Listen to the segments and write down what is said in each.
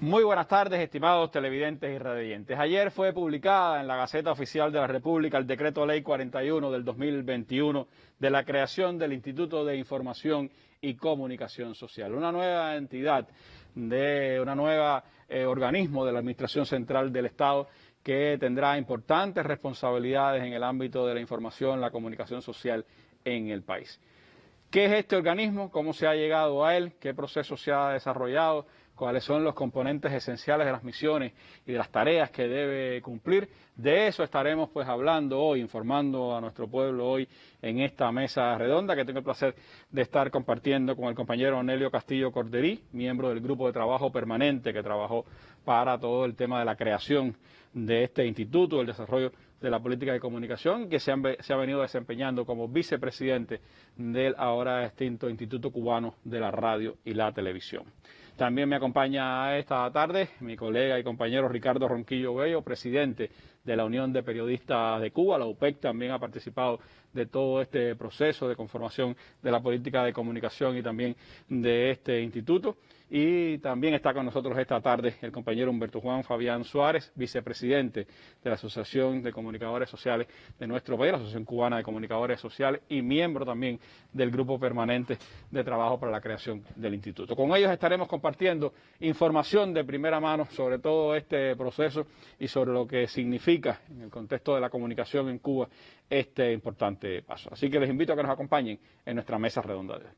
Muy buenas tardes, estimados televidentes y radioyentes. Ayer fue publicada en la Gaceta Oficial de la República el Decreto Ley 41 del 2021 de la creación del Instituto de Información y Comunicación Social, una nueva entidad, organismo de la Administración Central del Estado que tendrá importantes responsabilidades en el ámbito de la información, la comunicación social en el país. ¿Qué es este organismo? ¿Cómo se ha llegado a él? ¿Qué proceso se ha desarrollado? ¿Cuáles son los componentes esenciales de las misiones y de las tareas que debe cumplir? De eso estaremos hablando hoy, informando a nuestro pueblo hoy en esta mesa redonda que tengo el placer de estar compartiendo con el compañero Onelio Castillo Corderí, miembro del grupo de trabajo permanente que trabajó para todo el tema de la creación de este instituto, el desarrollo de la política de comunicación, que se ha venido desempeñando como vicepresidente del ahora extinto Instituto Cubano de la Radio y la Televisión. También me acompaña esta tarde mi colega y compañero Ricardo Ronquillo Bello, presidente de la Unión de Periodistas de Cuba. La UPEC también ha participado de todo este proceso de conformación de la política de comunicación y también de este instituto. Y también está con nosotros esta tarde el compañero Humberto Juan Fabián Suárez, vicepresidente de la Asociación de Comunicadores Sociales de nuestro país, la Asociación Cubana de Comunicadores Sociales, y miembro también del grupo permanente de trabajo para la creación del instituto. Con ellos estaremos compartiendo información de primera mano sobre todo este proceso y sobre lo que significa en el contexto de la comunicación en Cuba este importante paso. Así que les invito a que nos acompañen en nuestra mesa redonda de hoy.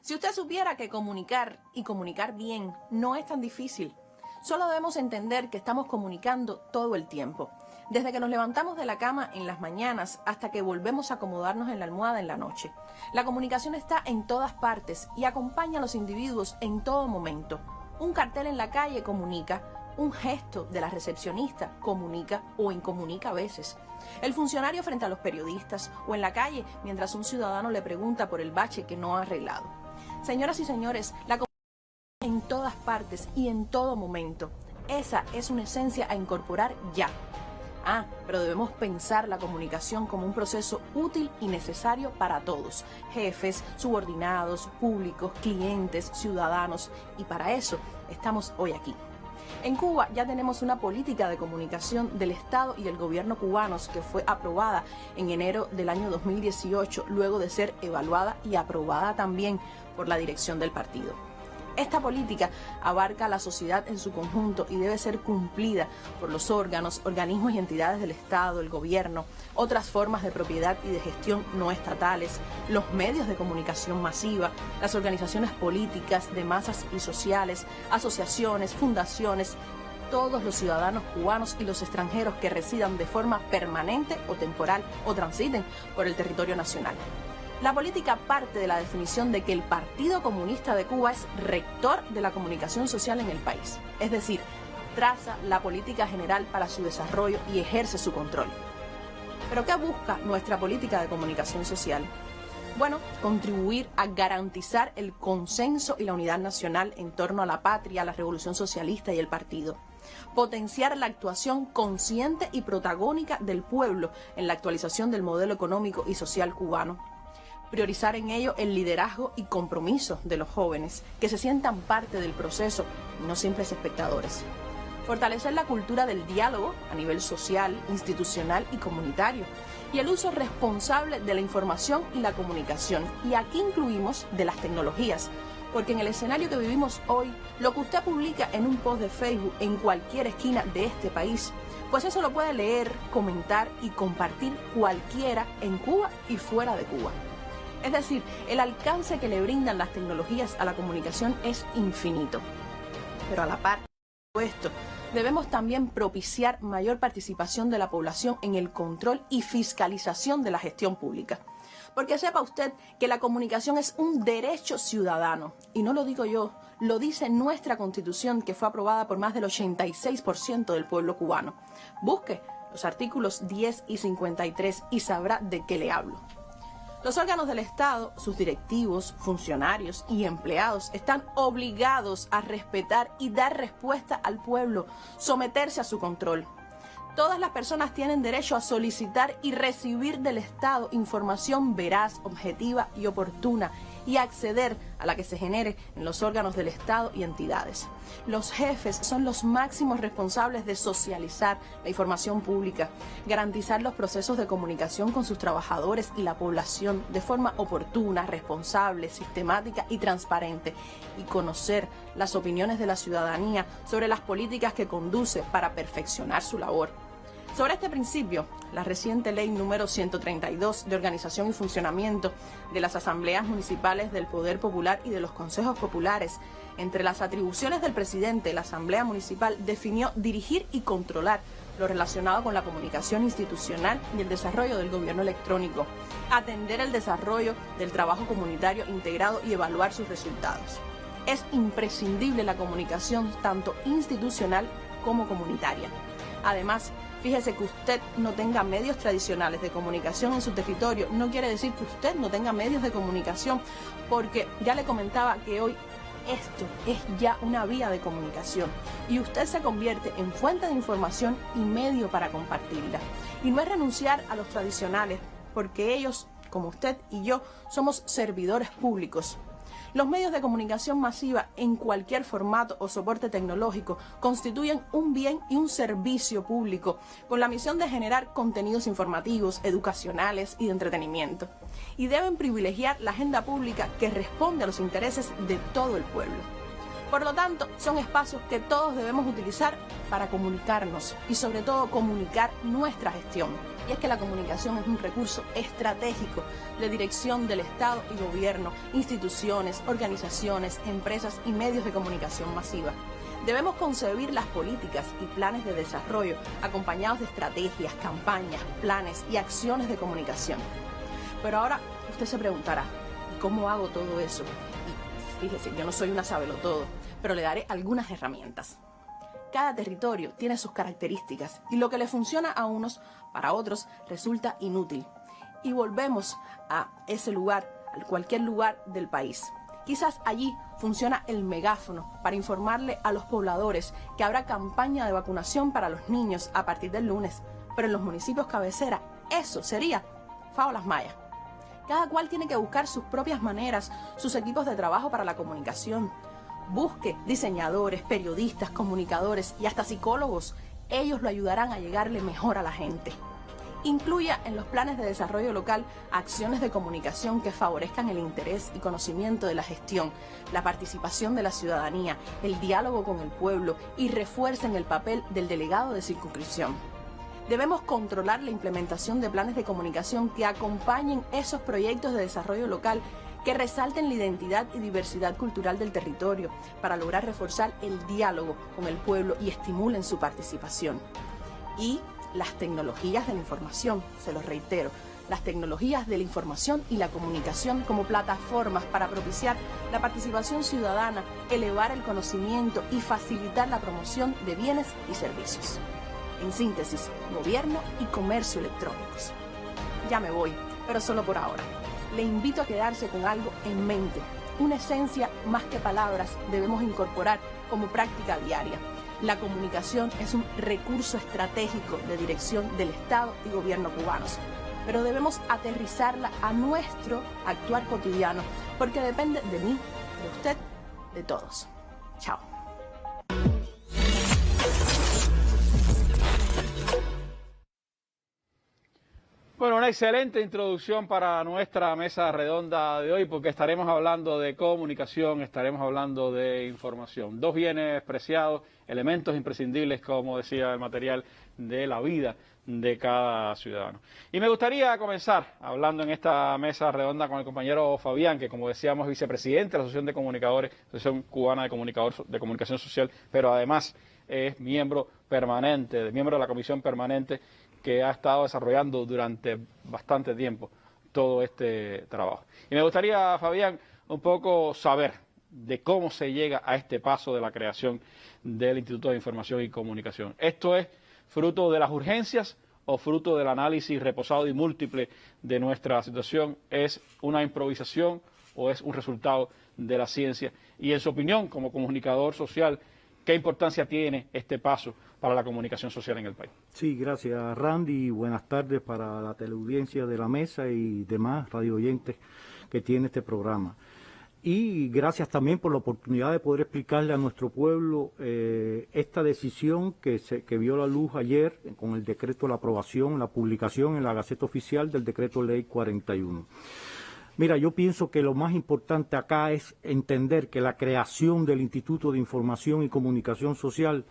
Si usted supiera que comunicar y comunicar bien no es tan difícil, solo debemos entender que estamos comunicando todo el tiempo, desde que nos levantamos de la cama en las mañanas hasta que volvemos a acomodarnos en la almohada en la noche. La comunicación está en todas partes y acompaña a los individuos en todo momento. Un cartel en la calle comunica, un gesto de la recepcionista comunica o incomunica a veces. El funcionario frente a los periodistas o en la calle mientras un ciudadano le pregunta por el bache que no ha arreglado. Señoras y señores, la comunicación en todas partes y en todo momento. Esa es una esencia a incorporar ya. Pero debemos pensar la comunicación como un proceso útil y necesario para todos, jefes, subordinados, públicos, clientes, ciudadanos, y para eso estamos hoy aquí. En Cuba ya tenemos una política de comunicación del Estado y del gobierno cubanos que fue aprobada en enero del año 2018, luego de ser evaluada y aprobada también por la dirección del partido. Esta política abarca a la sociedad en su conjunto y debe ser cumplida por los órganos, organismos y entidades del Estado, el gobierno, otras formas de propiedad y de gestión no estatales, los medios de comunicación masiva, las organizaciones políticas de masas y sociales, asociaciones, fundaciones, todos los ciudadanos cubanos y los extranjeros que residan de forma permanente o temporal o transiten por el territorio nacional. La política parte de la definición de que el Partido Comunista de Cuba es rector de la comunicación social en el país, es decir, traza la política general para su desarrollo y ejerce su control. ¿Pero qué busca nuestra política de comunicación social? Bueno, contribuir a garantizar el consenso y la unidad nacional en torno a la patria, la revolución socialista y el partido. Potenciar la actuación consciente y protagónica del pueblo en la actualización del modelo económico y social cubano. Priorizar en ello el liderazgo y compromiso de los jóvenes, que se sientan parte del proceso y no simples espectadores. Fortalecer la cultura del diálogo a nivel social, institucional y comunitario, y el uso responsable de la información y la comunicación. Y aquí incluimos de las tecnologías, porque en el escenario que vivimos hoy, lo que usted publica en un post de Facebook en cualquier esquina de este país, pues eso lo puede leer, comentar y compartir cualquiera en Cuba y fuera de Cuba. Es decir, el alcance que le brindan las tecnologías a la comunicación es infinito. Pero a la par de esto, debemos también propiciar mayor participación de la población en el control y fiscalización de la gestión pública. Porque sepa usted que la comunicación es un derecho ciudadano. Y no lo digo yo, lo dice nuestra Constitución, que fue aprobada por más del 86% del pueblo cubano. Busque los artículos 10 y 53 y sabrá de qué le hablo. Los órganos del Estado, sus directivos, funcionarios y empleados están obligados a respetar y dar respuesta al pueblo, someterse a su control. Todas las personas tienen derecho a solicitar y recibir del Estado información veraz, objetiva y oportuna y acceder a la que se genere en los órganos del Estado y entidades. Los jefes son los máximos responsables de socializar la información pública, garantizar los procesos de comunicación con sus trabajadores y la población de forma oportuna, responsable, sistemática y transparente, y conocer las opiniones de la ciudadanía sobre las políticas que conduce para perfeccionar su labor. Sobre este principio, la reciente ley número 132 de organización y funcionamiento de las asambleas municipales del Poder Popular y de los consejos populares, entre las atribuciones del presidente de la asamblea municipal, definió dirigir y controlar lo relacionado con la comunicación institucional y el desarrollo del gobierno electrónico, atender el desarrollo del trabajo comunitario integrado y evaluar sus resultados. Es imprescindible la comunicación tanto institucional como comunitaria. Además, fíjese que usted no tenga medios tradicionales de comunicación en su territorio no quiere decir que usted no tenga medios de comunicación, porque ya le comentaba que hoy esto es ya una vía de comunicación y usted se convierte en fuente de información y medio para compartirla. Y no es renunciar a los tradicionales, porque ellos, como usted y yo, somos servidores públicos. Los medios de comunicación masiva en cualquier formato o soporte tecnológico constituyen un bien y un servicio público con la misión de generar contenidos informativos, educacionales y de entretenimiento. Y deben privilegiar la agenda pública que responde a los intereses de todo el pueblo. Por lo tanto, son espacios que todos debemos utilizar para comunicarnos y sobre todo comunicar nuestra gestión. Y es que la comunicación es un recurso estratégico de dirección del Estado y gobierno, instituciones, organizaciones, empresas y medios de comunicación masiva. Debemos concebir las políticas y planes de desarrollo acompañados de estrategias, campañas, planes y acciones de comunicación. Pero ahora usted se preguntará, ¿cómo hago todo eso? Y fíjese, yo no soy una sabelotodo, pero le daré algunas herramientas. Cada territorio tiene sus características y lo que le funciona a unos, para otros, resulta inútil. Y volvemos a ese lugar, a cualquier lugar del país. Quizás allí funciona el megáfono para informarle a los pobladores que habrá campaña de vacunación para los niños a partir del lunes, pero en los municipios cabecera eso sería fábulas mayas. Cada cual tiene que buscar sus propias maneras, sus equipos de trabajo para la comunicación. Busque diseñadores, periodistas, comunicadores y hasta psicólogos. Ellos lo ayudarán a llegarle mejor a la gente. Incluya en los planes de desarrollo local acciones de comunicación que favorezcan el interés y conocimiento de la gestión, la participación de la ciudadanía, el diálogo con el pueblo y refuercen el papel del delegado de circunscripción. Debemos controlar la implementación de planes de comunicación que acompañen esos proyectos de desarrollo local que resalten la identidad y diversidad cultural del territorio para lograr reforzar el diálogo con el pueblo y estimulen su participación. Y las tecnologías de la información, se los reitero, las tecnologías de la información y la comunicación como plataformas para propiciar la participación ciudadana, elevar el conocimiento y facilitar la promoción de bienes y servicios. En síntesis, gobierno y comercio electrónicos. Ya me voy, pero solo por ahora. Le invito a quedarse con algo en mente. Una esencia más que palabras debemos incorporar como práctica diaria. La comunicación es un recurso estratégico de dirección del Estado y gobierno cubanos, pero debemos aterrizarla a nuestro actuar cotidiano, porque depende de mí, de usted, de todos. Chao. Bueno, una excelente introducción para nuestra mesa redonda de hoy, porque estaremos hablando de comunicación, estaremos hablando de información. Dos bienes preciados, elementos imprescindibles, como decía el material, de la vida de cada ciudadano. Y me gustaría comenzar hablando en esta mesa redonda con el compañero Fabián, que como decíamos es vicepresidente de la Asociación de Comunicadores, Asociación Cubana de Comunicación Social, pero además es miembro permanente, miembro de la Comisión Permanente que ha estado desarrollando durante bastante tiempo todo este trabajo. Y me gustaría, Fabián, un poco saber de cómo se llega a este paso de la creación del Instituto de Información y Comunicación. ¿Esto es fruto de las urgencias o fruto del análisis reposado y múltiple de nuestra situación? ¿Es una improvisación o es un resultado de la ciencia? Y en su opinión, como comunicador social, ¿qué importancia tiene este paso para la comunicación social en el país? Sí, gracias Randy, y buenas tardes para la teleaudiencia de la mesa y demás radio oyentes que tiene este programa. Y gracias también por la oportunidad de poder explicarle a nuestro pueblo esta decisión que vio la luz ayer con el decreto de la aprobación, la publicación en la Gaceta Oficial del Decreto Ley 41. Mira, yo pienso que lo más importante acá es entender que la creación del Instituto de Información y Comunicación Social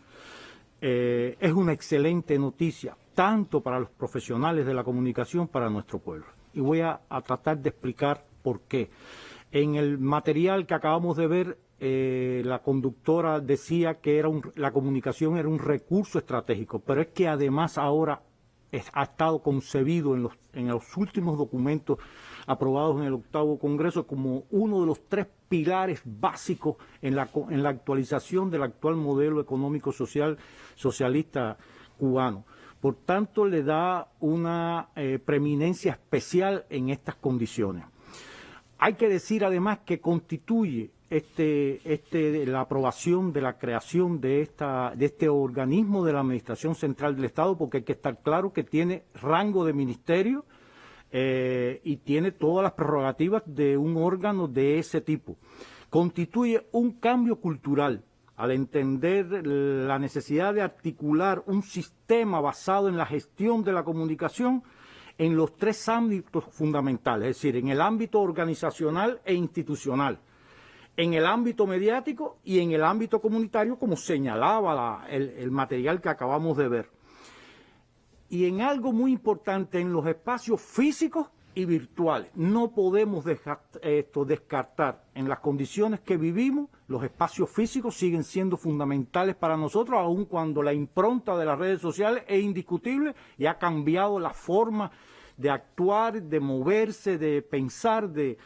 es una excelente noticia, tanto para los profesionales de la comunicación, para nuestro pueblo. Y voy a tratar de explicar por qué. En el material que acabamos de ver, la conductora decía que la comunicación era un recurso estratégico, pero es que además ahora ha estado concebido en los últimos documentos aprobados en el 8º Congreso como uno de los 3 pilares básicos en la actualización del actual modelo económico socialista cubano. Por tanto, le da una preeminencia especial en estas condiciones. Hay que decir además que constituye la aprobación de la creación de este organismo de la Administración Central del Estado, porque hay que estar claro que tiene rango de ministerio y tiene todas las prerrogativas de un órgano de ese tipo. Constituye un cambio cultural al entender la necesidad de articular un sistema basado en la gestión de la comunicación en los 3 ámbitos fundamentales, es decir, en el ámbito organizacional e institucional, en el ámbito mediático y en el ámbito comunitario, como señalaba el material que acabamos de ver. Y en algo muy importante, en los espacios físicos y virtuales. No podemos descartar, en las condiciones que vivimos, los espacios físicos siguen siendo fundamentales para nosotros, aun cuando la impronta de las redes sociales es indiscutible y ha cambiado la forma de actuar, de moverse, de pensar de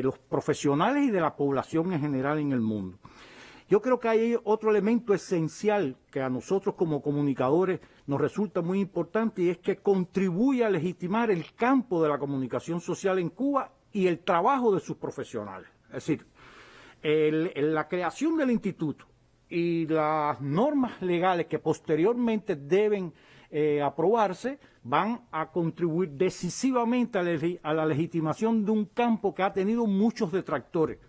los profesionales y de la población en general en el mundo. Yo creo que hay otro elemento esencial que a nosotros como comunicadores nos resulta muy importante, y es que contribuye a legitimar el campo de la comunicación social en Cuba y el trabajo de sus profesionales. Es decir, la creación del instituto y las normas legales que posteriormente deben aprobarse van a contribuir decisivamente a la legitimación de un campo que ha tenido muchos detractores.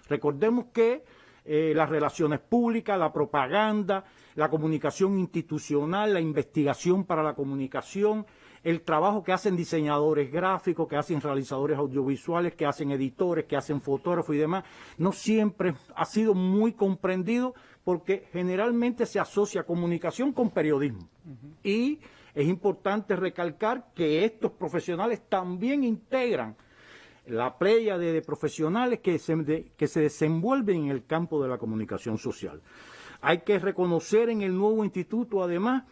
Recordemos que las relaciones públicas, la propaganda, la comunicación institucional, la investigación para la comunicación, el trabajo que hacen diseñadores gráficos, que hacen realizadores audiovisuales, que hacen editores, que hacen fotógrafos y demás, no siempre ha sido muy comprendido porque generalmente se asocia comunicación con periodismo. Y es importante recalcar que estos profesionales también integran la pléyade de profesionales que se desenvuelven en el campo de la comunicación social. Hay que reconocer en el nuevo instituto, además,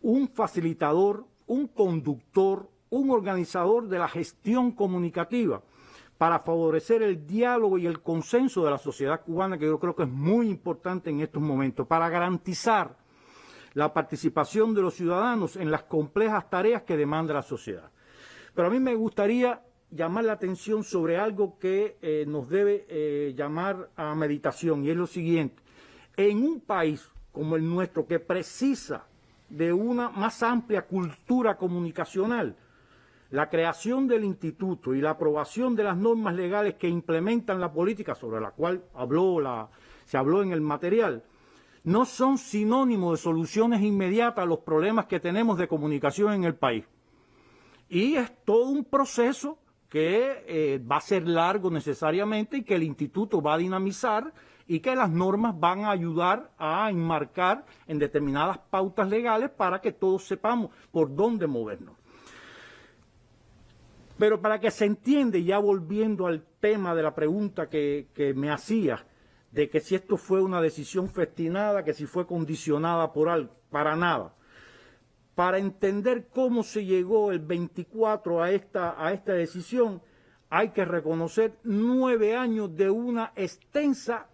un facilitador, un conductor, un organizador de la gestión comunicativa para favorecer el diálogo y el consenso de la sociedad cubana, que yo creo que es muy importante en estos momentos, para garantizar la participación de los ciudadanos en las complejas tareas que demanda la sociedad. Pero a mí me gustaría llamar la atención sobre algo que nos debe llamar a meditación, y es lo siguiente. En un país como el nuestro, que precisa de una más amplia cultura comunicacional, la creación del instituto y la aprobación de las normas legales que implementan la política sobre la cual se habló en el material, no son sinónimos de soluciones inmediatas a los problemas que tenemos de comunicación en el país. Y es todo un proceso que va a ser largo necesariamente y que el instituto va a dinamizar y que las normas van a ayudar a enmarcar en determinadas pautas legales para que todos sepamos por dónde movernos. Pero para que se entienda, ya volviendo al tema de la pregunta que me hacía, de que si esto fue una decisión festinada, que si fue condicionada por algo, para nada. Para entender cómo se llegó el 24 a esta decisión, hay que reconocer 9 años de una extensa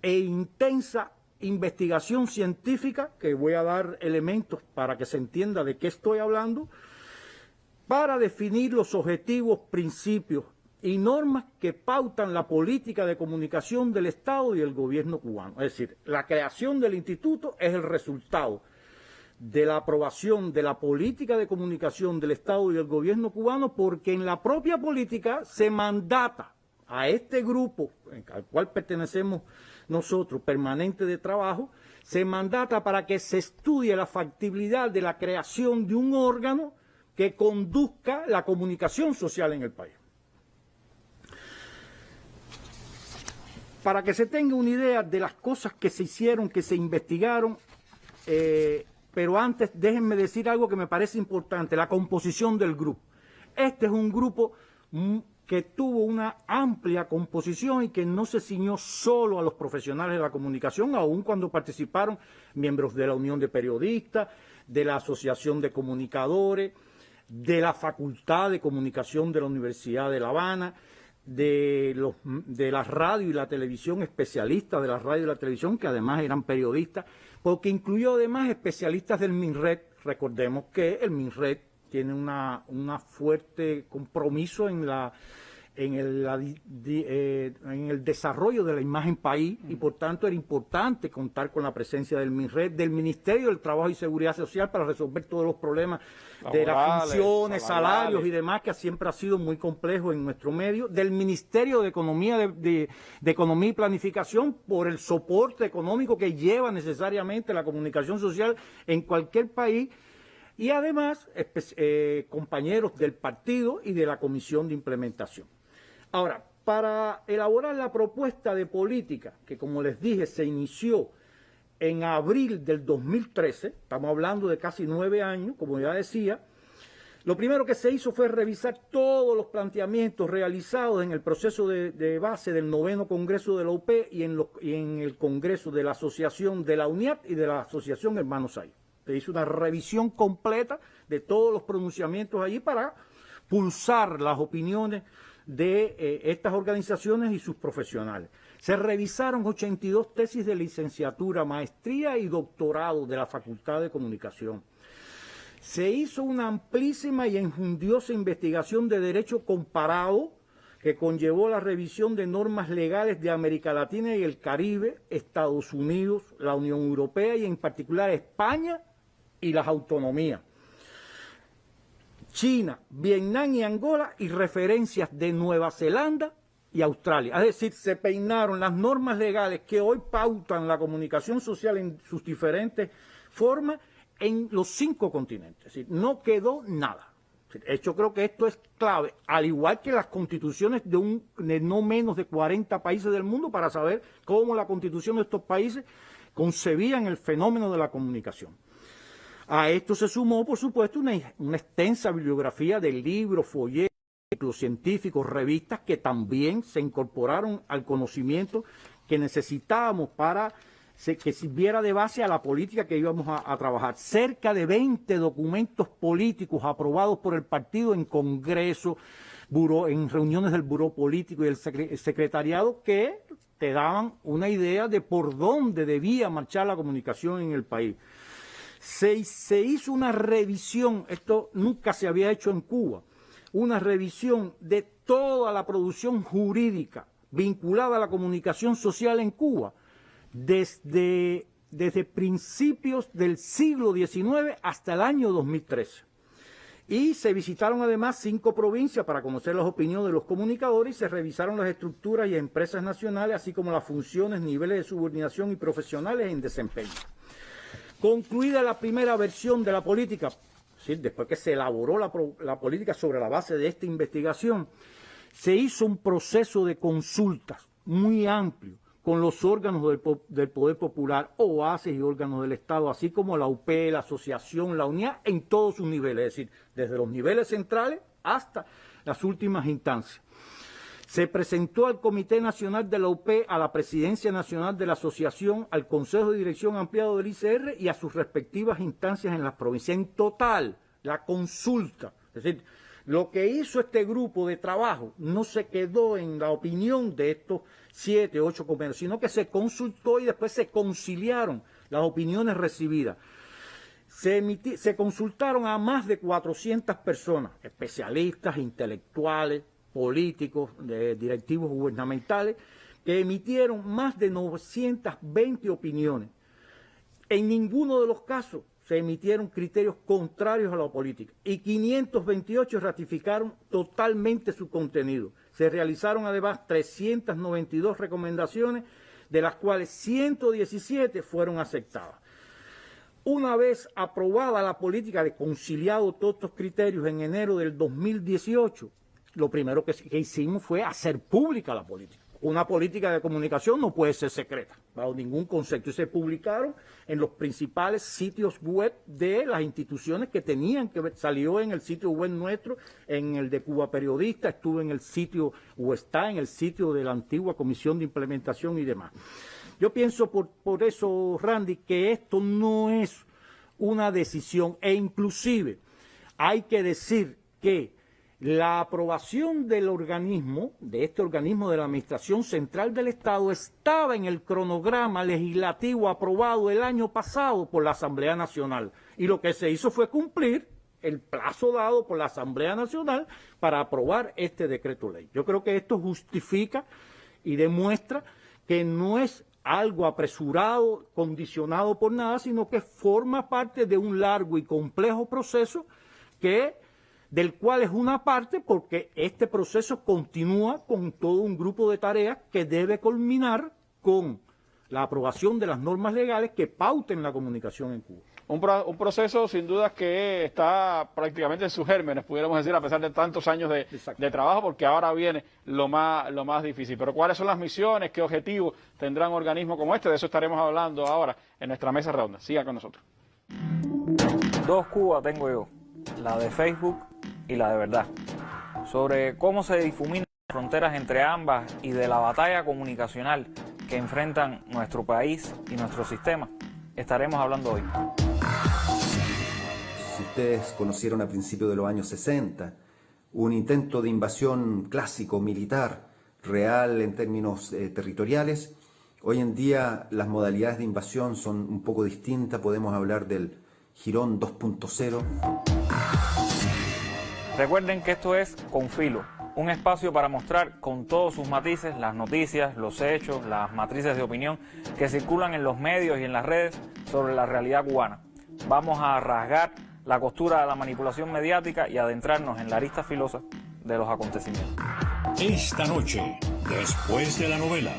e intensa investigación científica, que voy a dar elementos para que se entienda de qué estoy hablando, para definir los objetivos, principios y normas que pautan la política de comunicación del Estado y el gobierno cubano. Es decir, la creación del instituto es el resultado de la aprobación de la política de comunicación del Estado y del gobierno cubano, porque en la propia política se mandata a este grupo al cual pertenecemos nosotros, permanente de trabajo, se mandata para que se estudie la factibilidad de la creación de un órgano que conduzca la comunicación social en el país. Para que se tenga una idea de las cosas que se hicieron, que se investigaron, pero antes déjenme decir algo que me parece importante, la composición del grupo. Este es un grupo que tuvo una amplia composición y que no se ciñó solo a los profesionales de la comunicación, aun cuando participaron miembros de la Unión de Periodistas, de la Asociación de Comunicadores, de la Facultad de Comunicación de la Universidad de La Habana, de la radio y la televisión, especialistas de la radio y la televisión, que además eran periodistas, porque incluyó además especialistas del MINRED. Recordemos que el MINRED tiene una fuerte compromiso en el desarrollo de la imagen país, y por tanto era importante contar con la presencia del MINRED, del Ministerio del Trabajo y Seguridad Social, para resolver todos los problemas de las funciones, salarios y demás, que siempre ha sido muy complejo en nuestro medio, del Ministerio de Economía, de Economía y Planificación, por el soporte económico que lleva necesariamente la comunicación social en cualquier país, y además compañeros del partido y de la Comisión de Implementación. Ahora, para elaborar la propuesta de política, que como les dije se inició en abril del 2013, estamos hablando de casi 9 años, como ya decía, lo primero que se hizo fue revisar todos los planteamientos realizados en el proceso de base del 9º Congreso de la UP y en el Congreso de la Asociación de la UNIAT y de la Asociación Hermanos Ay. Se hizo una revisión completa de todos los pronunciamientos allí para pulsar las opiniones de estas organizaciones y sus profesionales. Se revisaron 82 tesis de licenciatura, maestría y doctorado de la Facultad de Comunicación. Se hizo una amplísima y enjundiosa investigación de derecho comparado que conllevó la revisión de normas legales de América Latina y el Caribe, Estados Unidos, la Unión Europea y en particular España y las autonomías, China, Vietnam y Angola, y referencias de Nueva Zelanda y Australia. Es decir, se peinaron las normas legales que hoy pautan la comunicación social en sus diferentes formas en los 5 continentes. Es decir, no quedó nada. Yo creo que esto es clave, al igual que las constituciones de no menos de 40 países del mundo, para saber cómo la constitución de estos países concebían el fenómeno de la comunicación. A esto se sumó, por supuesto, una extensa bibliografía de libros, folletos, científicos, revistas que también se incorporaron al conocimiento que necesitábamos para que sirviera de base a la política que íbamos a trabajar. Cerca de 20 documentos políticos aprobados por el partido en Congreso, en reuniones del Buró Político y el Secretariado, que te daban una idea de por dónde debía marchar la comunicación en el país. Se hizo una revisión, esto nunca se había hecho en Cuba, una revisión de toda la producción jurídica vinculada a la comunicación social en Cuba, desde principios del siglo XIX hasta el año 2013. Y se visitaron además 5 provincias para conocer las opiniones de los comunicadores y se revisaron las estructuras y empresas nacionales, así como las funciones, niveles de subordinación y profesionales en desempeño. Concluida la primera versión de la política, ¿sí?, después que se elaboró la política sobre la base de esta investigación, se hizo un proceso de consultas muy amplio con los órganos del Poder Popular, OASES y órganos del Estado, así como la UP, la Asociación, la UNIA, en todos sus niveles, es decir, desde los niveles centrales hasta las últimas instancias. Se presentó al Comité Nacional de la UP, a la Presidencia Nacional de la Asociación, al Consejo de Dirección Ampliado del ICR y a sus respectivas instancias en las provincias. En total, la consulta, es decir, Lo que hizo este grupo de trabajo no se quedó en la opinión de estos 7, 8 compañeros, sino que se consultó y después se conciliaron las opiniones recibidas. Se consultaron a más de 400 personas, especialistas, intelectuales, políticos, directivos gubernamentales, que emitieron más de 920 opiniones. En ninguno de los casos se emitieron criterios contrarios a la política y 528 ratificaron totalmente su contenido. Se realizaron además 392 recomendaciones, de las cuales 117 fueron aceptadas. Una vez aprobada la política de conciliado todos estos criterios en enero del 2018, lo primero que hicimos fue hacer pública la política. Una política de comunicación no puede ser secreta, bajo ningún concepto. Y se publicaron en los principales sitios web de las instituciones que tenían que ver. Salió en el sitio web nuestro, en el de Cuba Periodista, estuvo en el sitio, o está en el sitio de la antigua Comisión de Implementación y demás. Yo pienso por eso, Randy, que esto no es una decisión, e inclusive hay que decir que la aprobación del organismo, de este organismo de la Administración Central del Estado, estaba en el cronograma legislativo aprobado el año pasado por la Asamblea Nacional. Y lo que se hizo fue cumplir el plazo dado por la Asamblea Nacional para aprobar este decreto ley. Yo creo que esto justifica y demuestra que no es algo apresurado, condicionado por nada, sino que forma parte de un largo y complejo proceso del cual es una parte, porque este proceso continúa con todo un grupo de tareas que debe culminar con la aprobación de las normas legales que pauten la comunicación en Cuba. Un proceso sin duda que está prácticamente en sus gérmenes, pudiéramos decir, a pesar de tantos años de trabajo, porque ahora viene lo más difícil. Pero ¿cuáles son las misiones? ¿Qué objetivos tendrán organismos como este? De eso estaremos hablando ahora en nuestra mesa redonda. Siga con nosotros. 2 Cubas tengo yo, la de Facebook y la de verdad, sobre cómo se difuminan las fronteras entre ambas y de la batalla comunicacional que enfrentan nuestro país y nuestro sistema. Estaremos hablando hoy. Si ustedes conocieron a principios de los años 60, un intento de invasión clásico, militar, real en términos territoriales, hoy en día las modalidades de invasión son un poco distintas. Podemos hablar del Girón 2.0. Recuerden que esto es Con Filo, un espacio para mostrar con todos sus matices las noticias, los hechos, las matrices de opinión que circulan en los medios y en las redes sobre la realidad cubana. Vamos a rasgar la costura de la manipulación mediática y adentrarnos en la arista filosa de los acontecimientos. Esta noche, después de la novela.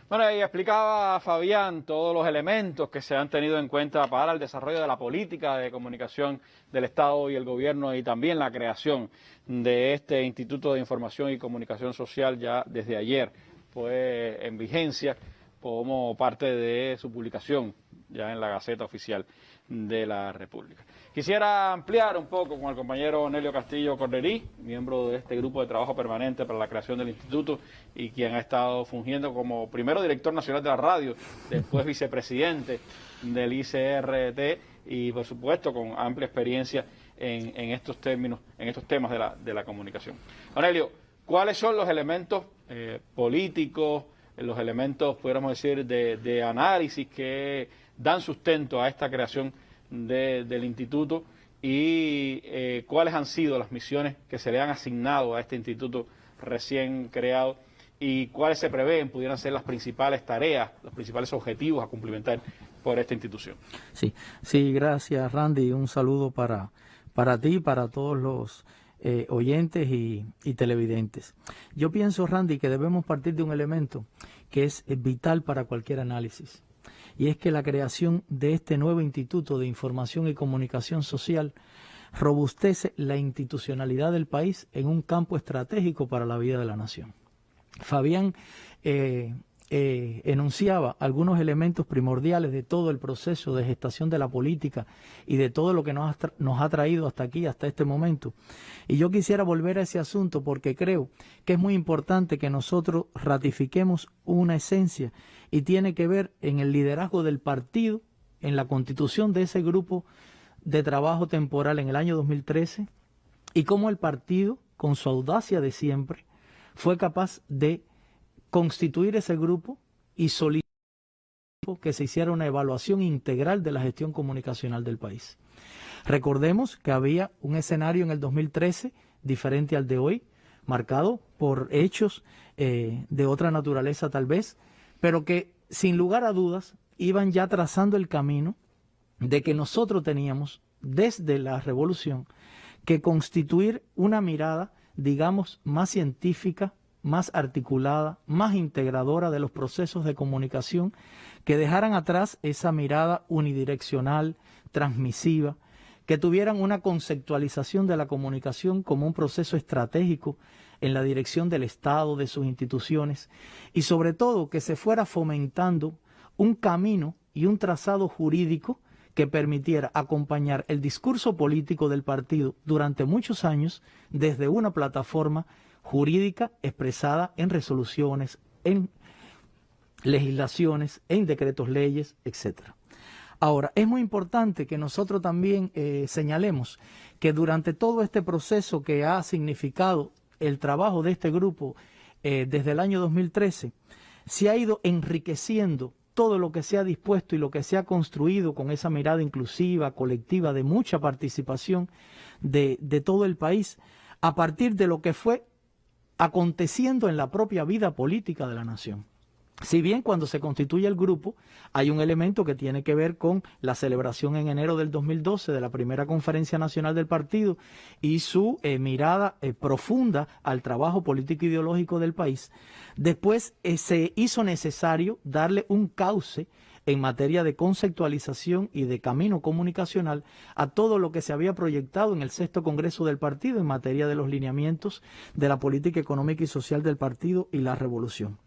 Bueno, ahí explicaba Fabián todos los elementos que se han tenido en cuenta para el desarrollo de la política de comunicación del Estado y el gobierno, y también la creación de este Instituto de Información y Comunicación Social ya desde ayer, pues en vigencia como parte de su publicación ya en la Gaceta Oficial de la República. Quisiera ampliar un poco con el compañero Nelio Castillo Corderí, miembro de este grupo de trabajo permanente para la creación del instituto y quien ha estado fungiendo como primero director nacional de la radio, después vicepresidente del ICRT y por supuesto con amplia experiencia en estos términos, en estos temas de la comunicación. Nelio, ¿cuáles son los elementos políticos, los elementos, pudiéramos decir, de análisis que dan sustento a esta creación del instituto y cuáles han sido las misiones que se le han asignado a este instituto recién creado y cuáles se prevén pudieran ser las principales tareas, los principales objetivos a cumplimentar por esta institución? Sí, gracias Randy, un saludo para ti y para todos los oyentes y televidentes. Yo pienso, Randy, que debemos partir de un elemento que es vital para cualquier análisis, y es que la creación de este nuevo Instituto de Información y Comunicación Social robustece la institucionalidad del país en un campo estratégico para la vida de la nación. Fabián enunciaba algunos elementos primordiales de todo el proceso de gestación de la política y de todo lo que nos ha traído hasta aquí, hasta este momento. Y yo quisiera volver a ese asunto porque creo que es muy importante que nosotros ratifiquemos una esencia y tiene que ver en el liderazgo del partido, en la constitución de ese grupo de trabajo temporal en el año 2013 y cómo el partido, con su audacia de siempre, fue capaz de constituir ese grupo y solicitar que se hiciera una evaluación integral de la gestión comunicacional del país. Recordemos que había un escenario en el 2013 diferente al de hoy, marcado por hechos de otra naturaleza tal vez, pero que sin lugar a dudas iban ya trazando el camino de que nosotros teníamos desde la revolución que constituir una mirada, digamos, más científica, más articulada, más integradora de los procesos de comunicación, que dejaran atrás esa mirada unidireccional, transmisiva, que tuvieran una conceptualización de la comunicación como un proceso estratégico en la dirección del Estado, de sus instituciones, y sobre todo que se fuera fomentando un camino y un trazado jurídico que permitiera acompañar el discurso político del partido durante muchos años desde una plataforma jurídica expresada en resoluciones, en legislaciones, en decretos leyes, etc. Ahora, es muy importante que nosotros también señalemos que durante todo este proceso que ha significado el trabajo de este grupo desde el año 2013, se ha ido enriqueciendo todo lo que se ha dispuesto y lo que se ha construido con esa mirada inclusiva, colectiva, de mucha participación de todo el país, a partir de lo que fue aconteciendo en la propia vida política de la nación. Si bien cuando se constituye el grupo hay un elemento que tiene que ver con la celebración en enero del 2012 de la primera conferencia nacional del partido y su mirada profunda al trabajo político e ideológico del país, después se hizo necesario darle un cauce en materia de conceptualización y de camino comunicacional a todo lo que se había proyectado en el 6º Congreso del Partido en materia de los lineamientos de la política económica y social del partido y la revolución.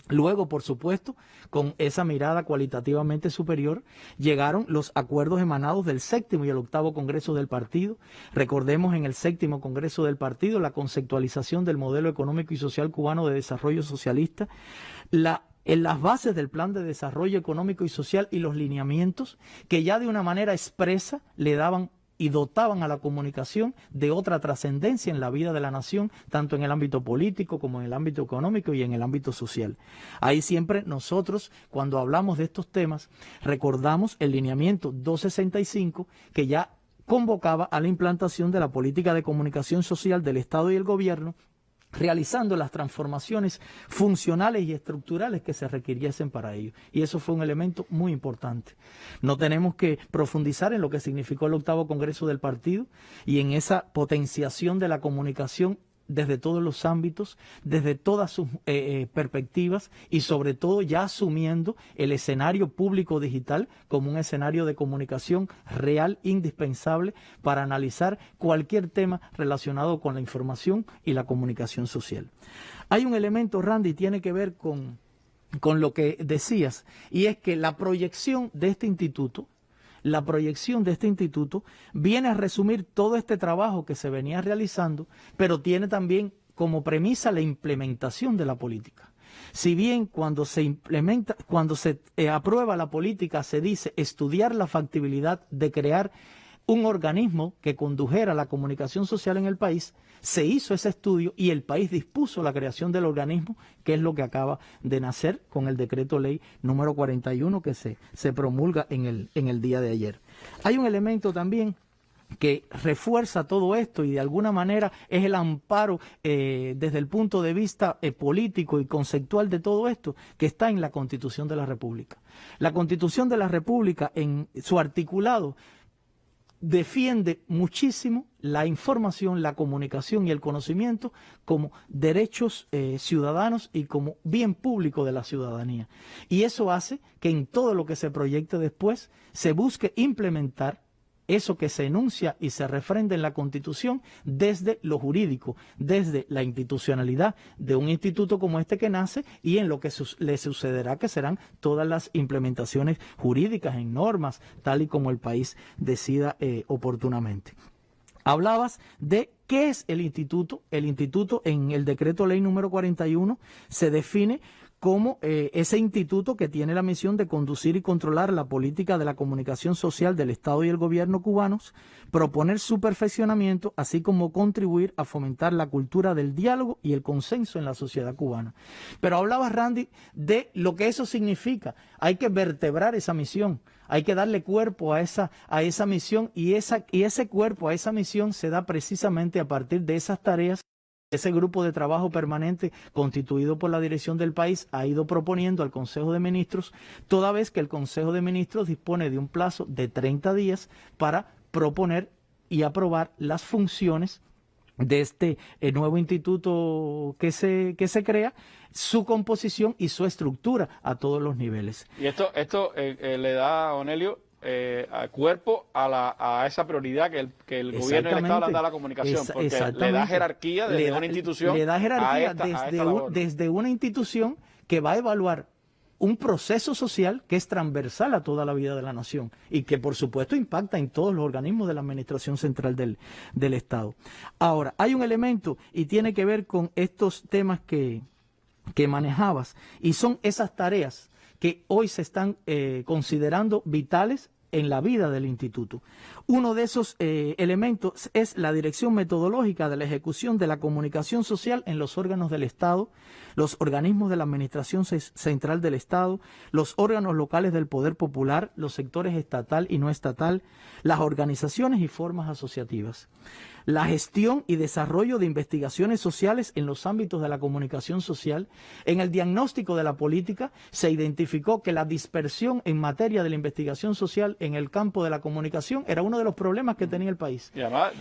Luego, por supuesto, con esa mirada cualitativamente superior, llegaron los acuerdos emanados del 7º y el 8º Congreso del Partido. Recordemos en el 7º Congreso del Partido la conceptualización del modelo económico y social cubano de desarrollo socialista, en las bases del Plan de Desarrollo Económico y Social y los lineamientos que ya de una manera expresa le daban y dotaban a la comunicación de otra trascendencia en la vida de la nación, tanto en el ámbito político como en el ámbito económico y en el ámbito social. Ahí siempre nosotros, cuando hablamos de estos temas, recordamos el lineamiento 265 que ya convocaba a la implantación de la política de comunicación social del Estado y el Gobierno, realizando las transformaciones funcionales y estructurales que se requiriesen para ello. Y eso fue un elemento muy importante. No tenemos que profundizar en lo que significó el 8º Congreso del Partido y en esa potenciación de la comunicación desde todos los ámbitos, desde todas sus perspectivas y sobre todo ya asumiendo el escenario público digital como un escenario de comunicación real, indispensable para analizar cualquier tema relacionado con la información y la comunicación social. Hay un elemento, Randy, tiene que ver con lo que decías, y es que la proyección de este instituto viene a resumir todo este trabajo que se venía realizando, pero tiene también como premisa la implementación de la política. Si bien cuando se aprueba la política se dice estudiar la factibilidad de crear un organismo que condujera la comunicación social en el país, se hizo ese estudio y el país dispuso la creación del organismo, que es lo que acaba de nacer con el decreto ley número 41 que se promulga en el día de ayer. Hay un elemento también que refuerza todo esto y de alguna manera es el amparo desde el punto de vista político y conceptual de todo esto, que está en la Constitución de la República. La Constitución de la República, en su articulado, defiende muchísimo la información, la comunicación y el conocimiento como derechos ciudadanos y como bien público de la ciudadanía. Y eso hace que en todo lo que se proyecte después se busque implementar eso que se enuncia y se refrenda en la Constitución desde lo jurídico, desde la institucionalidad de un instituto como este que nace y en lo que le sucederá, que serán todas las implementaciones jurídicas en normas, tal y como el país decida oportunamente. Hablabas de qué es el instituto. El instituto en el decreto ley número 41 se define como ese instituto que tiene la misión de conducir y controlar la política de la comunicación social del Estado y el gobierno cubanos, proponer su perfeccionamiento, así como contribuir a fomentar la cultura del diálogo y el consenso en la sociedad cubana. Pero hablabas, Randy, de lo que eso significa. Hay que vertebrar esa misión, hay que darle cuerpo a esa misión y ese cuerpo a esa misión se da precisamente a partir de esas tareas. Ese grupo de trabajo permanente constituido por la dirección del país ha ido proponiendo al Consejo de Ministros, toda vez que el Consejo de Ministros dispone de un plazo de 30 días para proponer y aprobar las funciones de este nuevo instituto que se crea, su composición y su estructura a todos los niveles. Y esto le da, Onelio, cuerpo a esa prioridad que el gobierno del Estado le da a la comunicación, porque le da jerarquía desde una institución. Le da jerarquía desde desde una institución que va a evaluar un proceso social que es transversal a toda la vida de la nación y que por supuesto impacta en todos los organismos de la administración central del Estado. Ahora, hay un elemento y tiene que ver con estos temas que manejabas y son esas tareas que hoy se están considerando vitales en la vida del instituto. Uno de esos elementos es la dirección metodológica de la ejecución de la comunicación social en los órganos del Estado, los organismos de la Administración Central del Estado, los órganos locales del Poder Popular, los sectores estatal y no estatal, las organizaciones y formas asociativas. La gestión y desarrollo de investigaciones sociales en los ámbitos de la comunicación social. En el diagnóstico de la política se identificó que la dispersión en materia de la investigación social en el campo de la comunicación era uno de los problemas que tenía el país. Y además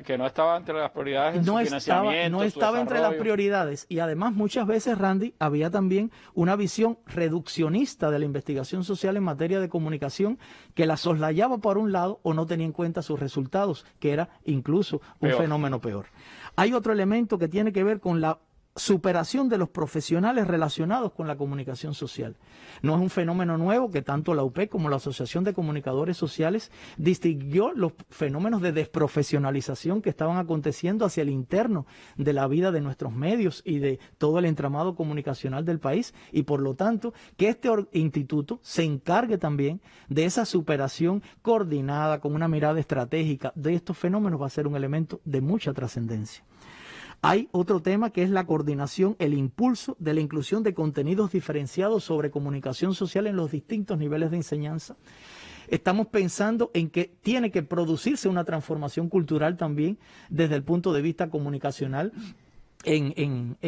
que no estaba entre las prioridades en su financiamiento, no estaba entre las prioridades. Y además muchas veces, Randy, había también una visión reduccionista de la investigación social en materia de comunicación que la soslayaba por un lado o no tenía en cuenta sus resultados, que era incluso un fenómeno peor. Hay otro elemento que tiene que ver con la superación de los profesionales relacionados con la comunicación social. No es un fenómeno nuevo que tanto la UP como la Asociación de Comunicadores Sociales distinguió los fenómenos de desprofesionalización que estaban aconteciendo hacia el interno de la vida de nuestros medios y de todo el entramado comunicacional del país y por lo tanto que este instituto se encargue también de esa superación coordinada con una mirada estratégica de estos fenómenos va a ser un elemento de mucha trascendencia. Hay otro tema que es la coordinación, el impulso de la inclusión de contenidos diferenciados sobre comunicación social en los distintos niveles de enseñanza. Estamos pensando en que tiene que producirse una transformación cultural también desde el punto de vista comunicacional en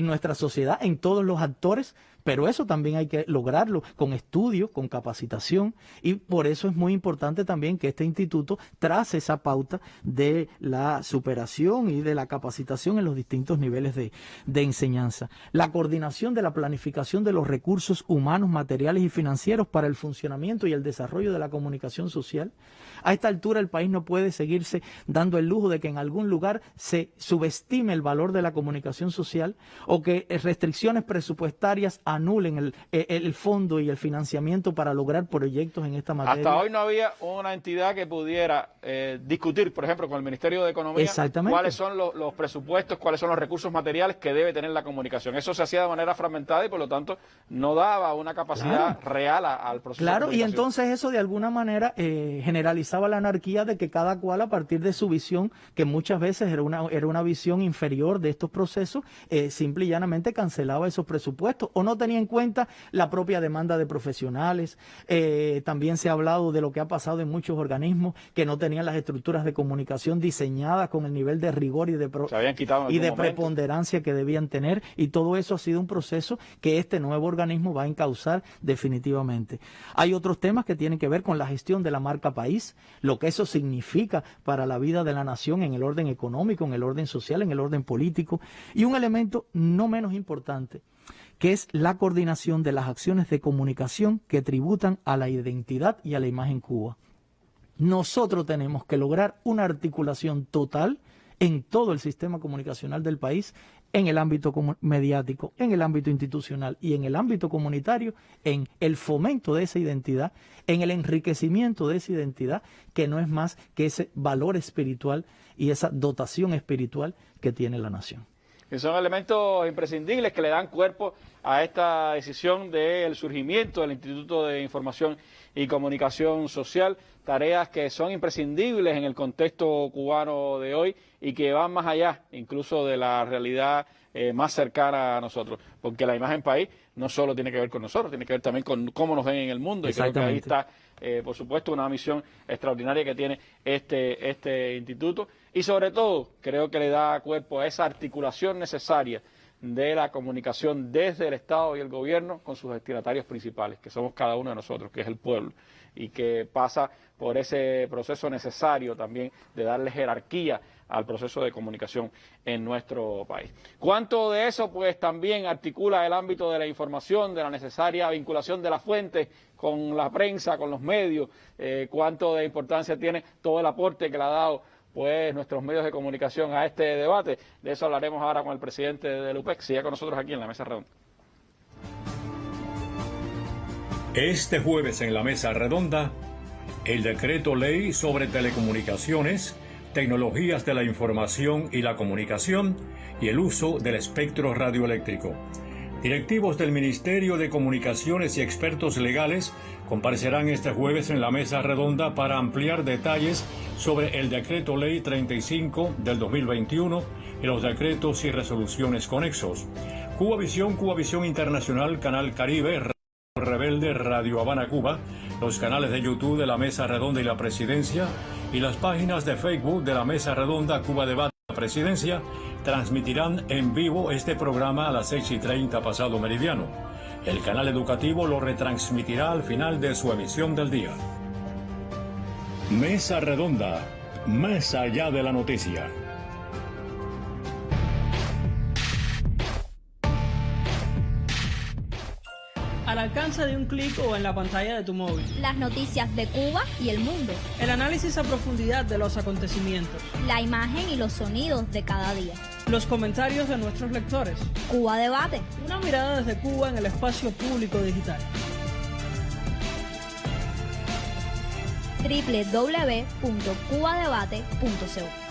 nuestra sociedad, en todos los actores, pero eso también hay que lograrlo con estudio, con capacitación y por eso es muy importante también que este instituto trace esa pauta de la superación y de la capacitación en los distintos niveles de enseñanza. La coordinación de la planificación de los recursos humanos, materiales y financieros para el funcionamiento y el desarrollo de la comunicación social. A esta altura el país no puede seguirse dando el lujo de que en algún lugar se subestime el valor de la comunicación social o que restricciones presupuestarias anulen el fondo y el financiamiento para lograr proyectos en esta materia. Hasta hoy no había una entidad que pudiera discutir, por ejemplo, con el Ministerio de Economía cuáles son los presupuestos, cuáles son los recursos materiales que debe tener la comunicación. Eso se hacía de manera fragmentada y por lo tanto no daba una capacidad real al proceso de comunicación. Y entonces eso de alguna manera generalizaba la anarquía de que cada cual a partir de su visión, que muchas veces era una visión inferior de estos procesos, simple y llanamente cancelaba esos presupuestos o no tenía en cuenta la propia demanda de profesionales. También se ha hablado de lo que ha pasado en muchos organismos que no tenían las estructuras de comunicación diseñadas con el nivel de rigor y de preponderancia que debían tener y todo eso ha sido un proceso que este nuevo organismo va a encauzar definitivamente. Hay otros temas que tienen que ver con la gestión de la marca país, lo que eso significa para la vida de la nación en el orden económico, en el orden social, en el orden político y un elemento no menos importante que es la coordinación de las acciones de comunicación que tributan a la identidad y a la imagen Cuba. nosotros tenemos que lograr una articulación total en todo el sistema comunicacional del país, en el ámbito mediático, en el ámbito institucional y en el ámbito comunitario, en el fomento de esa identidad, en el enriquecimiento de esa identidad, que no es más que ese valor espiritual y esa dotación espiritual que tiene la nación. Que son elementos imprescindibles que le dan cuerpo a esta decisión del surgimiento del Instituto de Información y Comunicación Social, tareas que son imprescindibles en el contexto cubano de hoy y que van más allá incluso de la realidad más cercana a nosotros, porque la imagen país no solo tiene que ver con nosotros, tiene que ver también con cómo nos ven en el mundo, y creo que ahí está, por supuesto, una misión extraordinaria que tiene este instituto, y sobre todo creo que le da cuerpo a esa articulación necesaria de la comunicación desde el Estado y el gobierno con sus destinatarios principales, que somos cada uno de nosotros, que es el pueblo, y que pasa por ese proceso necesario también de darle jerarquía al proceso de comunicación en nuestro país. ¿Cuánto de eso pues también articula el ámbito de la información, de la necesaria vinculación de las fuentes con la prensa, con los medios? ¿Cuánto de importancia tiene todo el aporte que le ha dado pues nuestros medios de comunicación a este debate? De eso hablaremos ahora con el presidente del UPEC. Siga con nosotros aquí en la Mesa Redonda. Este jueves en la Mesa Redonda, el decreto ley sobre telecomunicaciones, tecnologías de la información y la comunicación y el uso del espectro radioeléctrico. Directivos del Ministerio de Comunicaciones y expertos legales comparecerán este jueves en la Mesa Redonda para ampliar detalles sobre el decreto ley 35 del 2021 y los decretos y resoluciones conexos. Cubavisión Internacional, Canal Caribe, Rebelde, Radio Habana, Cuba, los canales de YouTube de la Mesa Redonda y la Presidencia y las páginas de Facebook de la Mesa Redonda, Cuba Debate y la Presidencia transmitirán en vivo este programa a las 6:30 pasado meridiano. El canal educativo lo retransmitirá al final de su emisión del día. Mesa Redonda, más allá de la noticia. Al alcance de un clic o en la pantalla de tu móvil. Las noticias de Cuba y el mundo. El análisis a profundidad de los acontecimientos. La imagen y los sonidos de cada día. Los comentarios de nuestros lectores. Cuba Debate. Una mirada desde Cuba en el espacio público digital. www.cubadebate.co.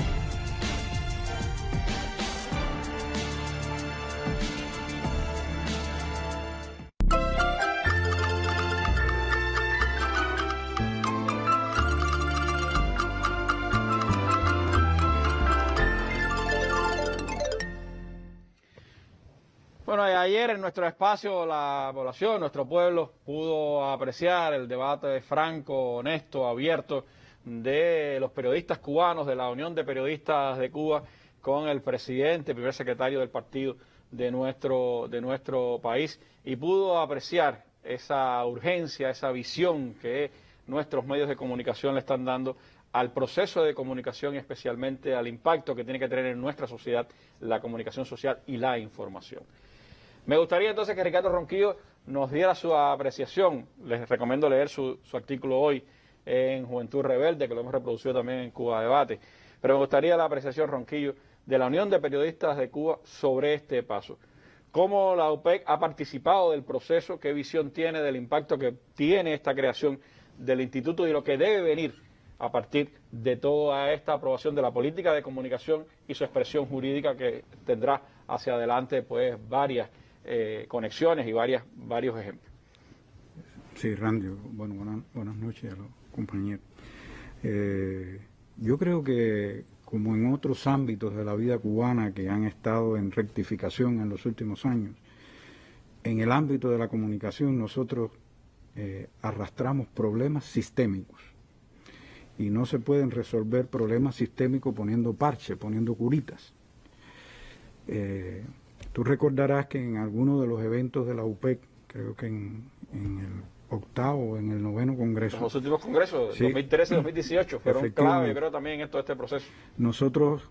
Bueno, ayer en nuestro espacio la población, nuestro pueblo, pudo apreciar el debate franco, honesto, abierto de los periodistas cubanos, de la Unión de Periodistas de Cuba, con el presidente, primer secretario del partido de nuestro país, y pudo apreciar esa urgencia, esa visión que nuestros medios de comunicación le están dando al proceso de comunicación y especialmente al impacto que tiene que tener en nuestra sociedad la comunicación social y la información. Me gustaría entonces que Ricardo Ronquillo nos diera su apreciación. Les recomiendo leer su artículo hoy en Juventud Rebelde, que lo hemos reproducido también en Cuba Debate. Pero me gustaría la apreciación, Ronquillo, de la Unión de Periodistas de Cuba sobre este paso. ¿Cómo la UPEC ha participado del proceso? ¿Qué visión tiene del impacto que tiene esta creación del instituto y lo que debe venir a partir de toda esta aprobación de la política de comunicación y su expresión jurídica que tendrá hacia adelante pues varias conexiones y varios ejemplos? Sí, Randy, bueno, buenas noches a los compañeros. Yo creo que, como en otros ámbitos de la vida cubana que han estado en rectificación en los últimos años, en el ámbito de la comunicación nosotros arrastramos problemas sistémicos. Y no se pueden resolver problemas sistémicos poniendo parche, poniendo curitas. Tú recordarás que en alguno de los eventos de la UPEC, creo que en el octavo o en el noveno congreso. Los últimos congresos, sí, 2013 y 2018, fueron clave, yo creo, también en todo este proceso. Nosotros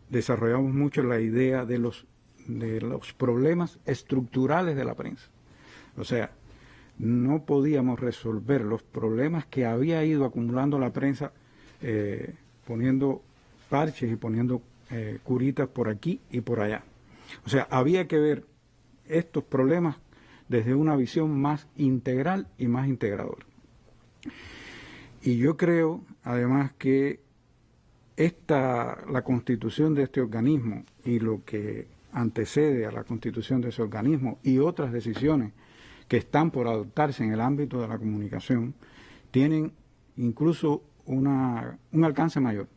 desarrollamos mucho la idea de los problemas estructurales de la prensa. O sea, no podíamos resolver los problemas que había ido acumulando la prensa, poniendo parches y poniendo curitas por aquí y por allá. O sea, había que ver estos problemas desde una visión más integral y más integradora. Y yo creo, además, que la constitución de este organismo y lo que antecede a la constitución de ese organismo y otras decisiones que están por adoptarse en el ámbito de la comunicación tienen incluso un alcance mayor.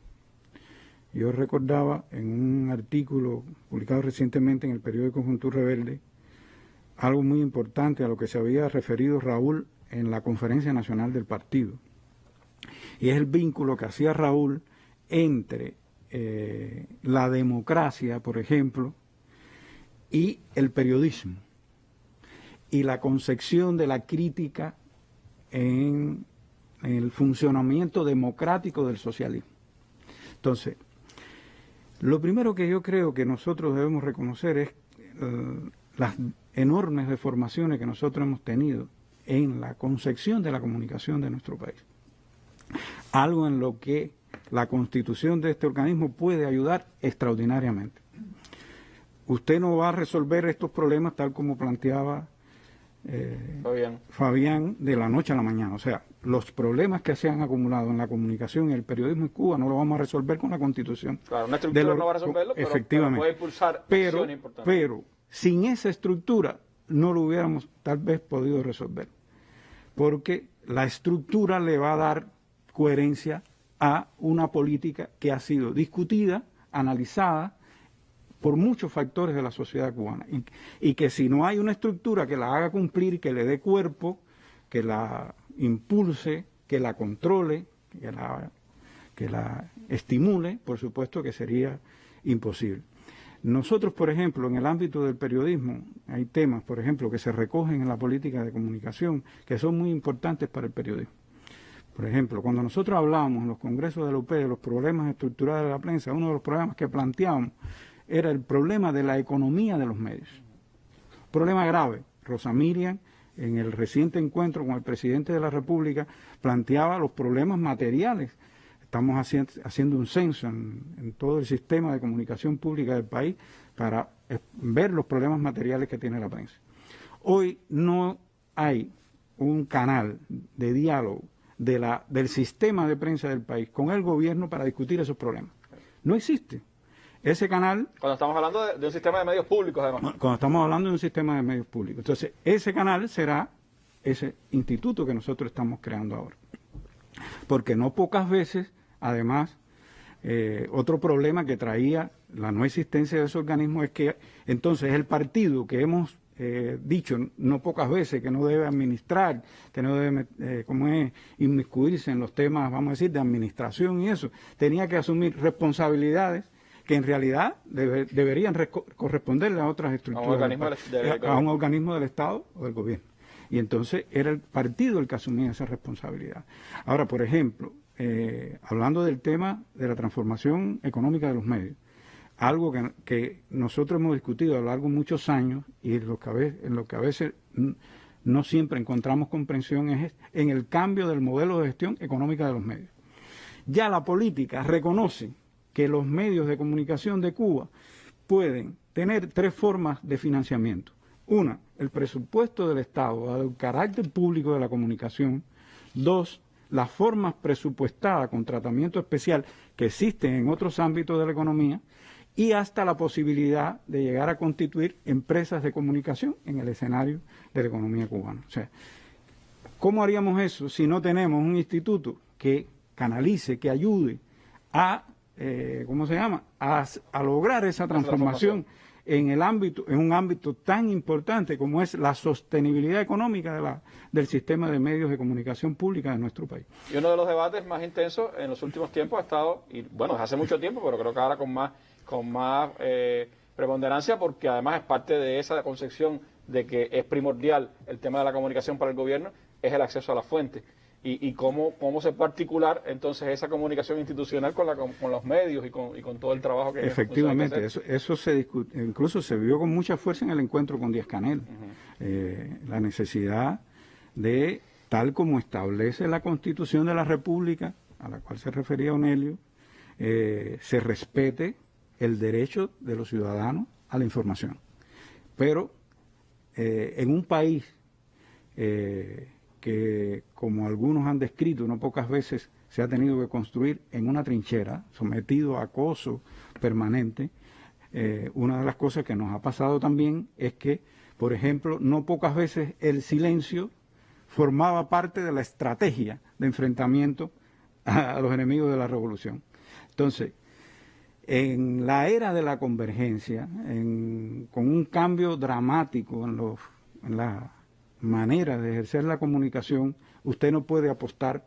Yo recordaba en un artículo publicado recientemente en el periódico Juventud Rebelde algo muy importante a lo que se había referido Raúl en la Conferencia Nacional del Partido. Y es el vínculo que hacía Raúl entre la democracia, por ejemplo, y el periodismo, y la concepción de la crítica en el funcionamiento democrático del socialismo. Entonces, lo primero que yo creo que nosotros debemos reconocer es las enormes deformaciones que nosotros hemos tenido en la concepción de la comunicación de nuestro país. Algo en lo que la constitución de este organismo puede ayudar extraordinariamente. Usted no va a resolver estos problemas tal como planteaba Fabián de la noche a la mañana. O sea, los problemas que se han acumulado en la comunicación y el periodismo en Cuba no los vamos a resolver con la constitución. Claro, una estructura no va a resolverlo, pero puede impulsar acciones importantes. Pero sin esa estructura no lo hubiéramos tal vez podido resolver, porque la estructura le va a dar coherencia a una política que ha sido discutida, analizada por muchos factores de la sociedad cubana, y que si no hay una estructura que la haga cumplir, que le dé cuerpo, que la impulse, que la controle, que la estimule, por supuesto que sería imposible. Nosotros, por ejemplo, en el ámbito del periodismo, hay temas, por ejemplo, que se recogen en la política de comunicación, que son muy importantes para el periodismo. Por ejemplo, cuando nosotros hablamos en los congresos de la UP de los problemas estructurales de la prensa, uno de los problemas que planteábamos era el problema de la economía de los medios. Problema grave. Rosa Miriam, en el reciente encuentro con el presidente de la República, planteaba los problemas materiales. Estamos haciendo un censo en todo el sistema de comunicación pública del país para ver los problemas materiales que tiene la prensa. Hoy no hay un canal de diálogo del sistema de prensa del país con el gobierno para discutir esos problemas. No existe. Ese canal... Cuando estamos hablando de un sistema de medios públicos, además. Cuando estamos hablando de un sistema de medios públicos. Entonces, ese canal será ese instituto que nosotros estamos creando ahora. Porque no pocas veces, además, otro problema que traía la no existencia de ese organismo es que entonces el partido que hemos dicho no pocas veces que no debe administrar, que no debe inmiscuirse en los temas, vamos a decir, de administración y eso, tenía que asumir responsabilidades que en realidad deberían corresponderle a otras estructuras, a un organismo del Estado o del gobierno. Y entonces era el partido el que asumía esa responsabilidad. Ahora, por ejemplo, hablando del tema de la transformación económica de los medios, algo que nosotros hemos discutido a lo largo de muchos años y en lo que a veces no siempre encontramos comprensión es en el cambio del modelo de gestión económica de los medios. Ya la política reconoce que los medios de comunicación de Cuba pueden tener tres formas de financiamiento. Una, el presupuesto del Estado, el carácter público de la comunicación. Dos, las formas presupuestadas con tratamiento especial que existen en otros ámbitos de la economía, y hasta la posibilidad de llegar a constituir empresas de comunicación en el escenario de la economía cubana. O sea, ¿cómo haríamos eso si no tenemos un instituto que canalice, que ayude a a lograr esa transformación en un ámbito tan importante como es la sostenibilidad económica del sistema de medios de comunicación pública de nuestro país? Y uno de los debates más intensos en los últimos tiempos ha estado, y bueno, desde hace mucho tiempo, pero creo que ahora con más preponderancia, porque además es parte de esa concepción de que es primordial el tema de la comunicación para el gobierno, es el acceso a la fuente. Y cómo se puede articular entonces esa comunicación institucional con los medios y con todo el trabajo que efectivamente que eso se discute, incluso se vio con mucha fuerza en el encuentro con Díaz-Canel. La necesidad de, tal como establece la Constitución de la República, a la cual se refería Onelio, se respete el derecho de los ciudadanos a la información. Pero en un país que, como algunos han descrito, no pocas veces se ha tenido que construir en una trinchera, sometido a acoso permanente, una de las cosas que nos ha pasado también es que, por ejemplo, no pocas veces el silencio formaba parte de la estrategia de enfrentamiento a los enemigos de la revolución. Entonces, en la era de la convergencia, con un cambio dramático en la manera de ejercer la comunicación, usted no puede apostar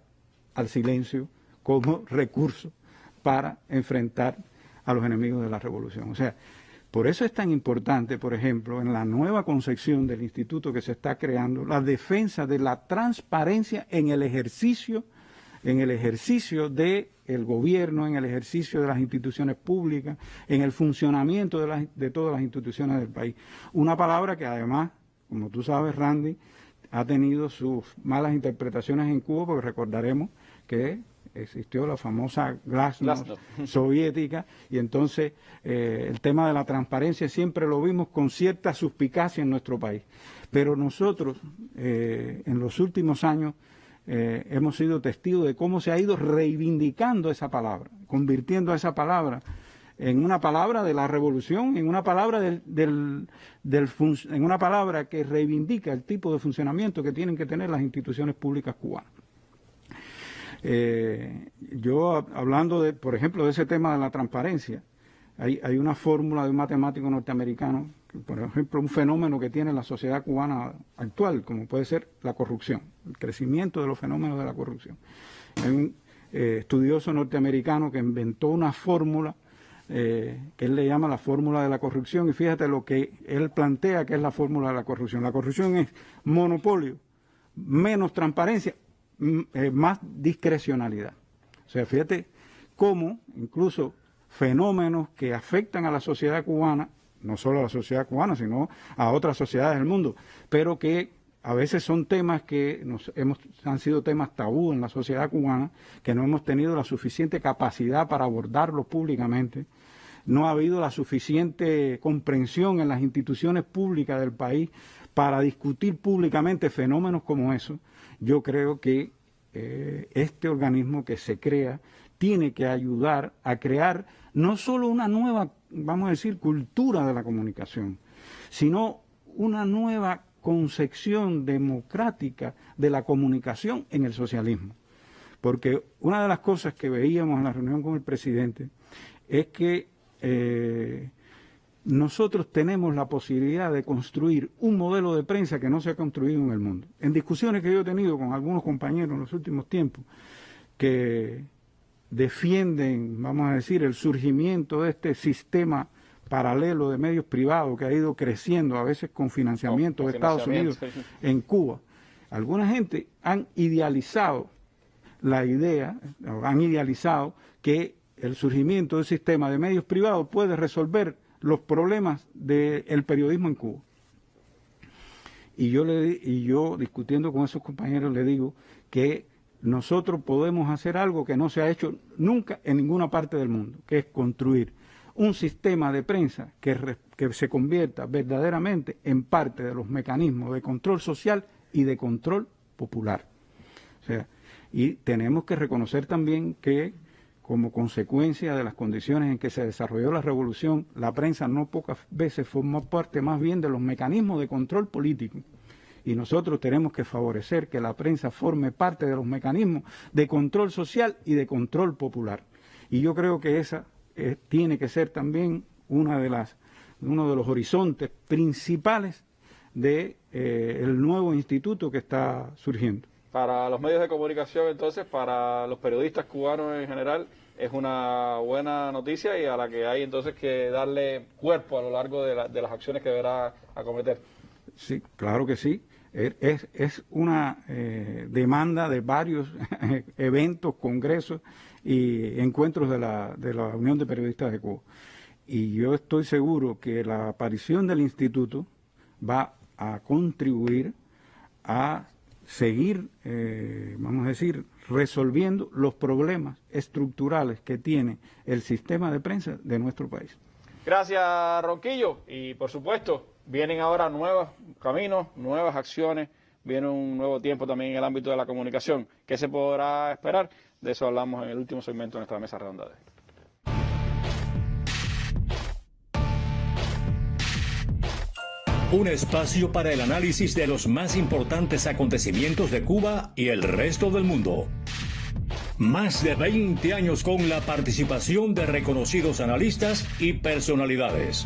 al silencio como recurso para enfrentar a los enemigos de la revolución. O sea, por eso es tan importante, por ejemplo, en la nueva concepción del instituto que se está creando, la defensa de la transparencia en el ejercicio del gobierno, en el ejercicio de las instituciones públicas, en el funcionamiento de todas las instituciones del país. Una palabra que además, como tú sabes, Randy, ha tenido sus malas interpretaciones en Cuba, porque recordaremos que existió la famosa glasnost soviética, y entonces el tema de la transparencia siempre lo vimos con cierta suspicacia en nuestro país. Pero nosotros, en los últimos años, hemos sido testigos de cómo se ha ido reivindicando esa palabra, convirtiendo a esa palabra en una palabra de la revolución, en una palabra en una palabra que reivindica el tipo de funcionamiento que tienen que tener las instituciones públicas cubanas. Yo, hablando por ejemplo, de ese tema de la transparencia, hay una fórmula de un matemático norteamericano, por ejemplo, un fenómeno que tiene la sociedad cubana actual, como puede ser la corrupción, el crecimiento de los fenómenos de la corrupción. Hay un estudioso norteamericano que inventó una fórmula que él le llama la fórmula de la corrupción, y fíjate lo que él plantea que es la fórmula de la corrupción. La corrupción es monopolio, menos transparencia, más discrecionalidad. O sea, fíjate cómo incluso fenómenos que afectan a la sociedad cubana, no solo a la sociedad cubana, sino a otras sociedades del mundo, pero que a veces son temas que han sido temas tabú en la sociedad cubana, que no hemos tenido la suficiente capacidad para abordarlos públicamente. No ha habido la suficiente comprensión en las instituciones públicas del país para discutir públicamente fenómenos como esos. Yo creo que este organismo que se crea tiene que ayudar a crear no solo una nueva, vamos a decir, cultura de la comunicación, sino una nueva concepción democrática de la comunicación en el socialismo. Porque una de las cosas que veíamos en la reunión con el presidente es que nosotros tenemos la posibilidad de construir un modelo de prensa que no se ha construido en el mundo. En discusiones que yo he tenido con algunos compañeros en los últimos tiempos que defienden, vamos a decir, el surgimiento de este sistema paralelo de medios privados que ha ido creciendo, a veces con financiamiento de Estados Unidos en Cuba. Alguna gente han idealizado la idea, han idealizado que el surgimiento del sistema de medios privados puede resolver los problemas del periodismo en Cuba. Y yo discutiendo con esos compañeros le digo que nosotros podemos hacer algo que no se ha hecho nunca en ninguna parte del mundo, que es construir un sistema de prensa que se convierta verdaderamente en parte de los mecanismos de control social y de control popular. O sea, y tenemos que reconocer también que como consecuencia de las condiciones en que se desarrolló la revolución, la prensa no pocas veces formó parte más bien de los mecanismos de control político. Y nosotros tenemos que favorecer que la prensa forme parte de los mecanismos de control social y de control popular. Y yo creo que esa tiene que ser también uno de los horizontes principales del nuevo instituto que está surgiendo. Para los medios de comunicación, entonces, para los periodistas cubanos en general, es una buena noticia y a la que hay entonces que darle cuerpo a lo largo de las acciones que deberá acometer. Sí, claro que sí. Es una demanda de varios eventos, congresos y encuentros de la Unión de Periodistas de Cuba. Y yo estoy seguro que la aparición del instituto va a contribuir a seguir, vamos a decir, resolviendo los problemas estructurales que tiene el sistema de prensa de nuestro país. Gracias, Ronquillo. Y por supuesto, vienen ahora nuevos caminos, nuevas acciones, viene un nuevo tiempo también en el ámbito de la comunicación. ¿Qué se podrá esperar? De eso hablamos en el último segmento de nuestra mesa redonda de hoy. Un espacio para el análisis de los más importantes acontecimientos de Cuba y el resto del mundo. Más de 20 años con la participación de reconocidos analistas y personalidades.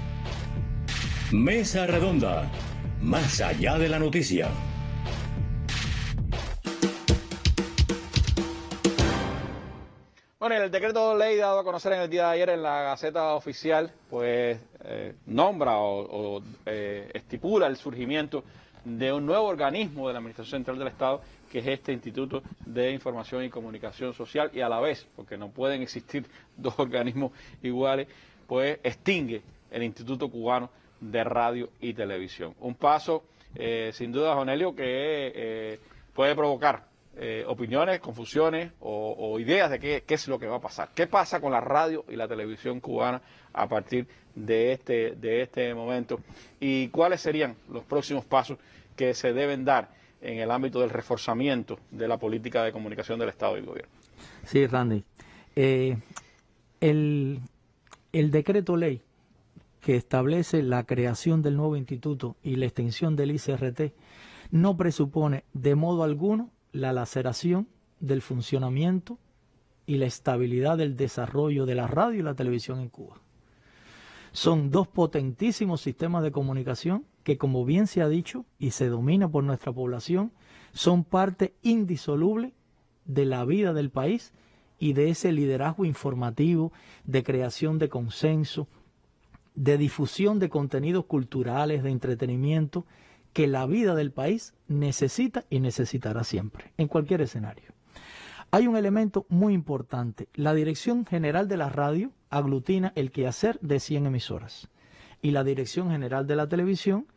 Mesa Redonda, más allá de la noticia. Bueno, el decreto de ley dado a conocer en el día de ayer en la Gaceta Oficial, pues nombra o estipula el surgimiento de un nuevo organismo de la Administración Central del Estado, que es este Instituto de Información y Comunicación Social, y a la vez, porque no pueden existir dos organismos iguales, pues extingue el Instituto Cubano de Radio y Televisión. Un paso, sin duda, Jonelio, que puede provocar opiniones, confusiones o ideas de qué es lo que va a pasar. ¿Qué pasa con la radio y la televisión cubana a partir de este momento? ¿Y cuáles serían los próximos pasos que se deben dar en el ámbito del reforzamiento de la política de comunicación del Estado y del Gobierno? Sí, Randy. El decreto ley que establece la creación del nuevo instituto y la extensión del ICRT no presupone de modo alguno la laceración del funcionamiento y la estabilidad del desarrollo de la radio y la televisión en Cuba. Son dos potentísimos sistemas de comunicación que, como bien se ha dicho y se domina por nuestra población, son parte indisoluble de la vida del país y de ese liderazgo informativo, de creación de consenso, de difusión de contenidos culturales, de entretenimiento, que la vida del país necesita y necesitará siempre, en cualquier escenario. Hay un elemento muy importante. La Dirección General de la Radio aglutina el quehacer de 100 emisoras y la Dirección General de la Televisión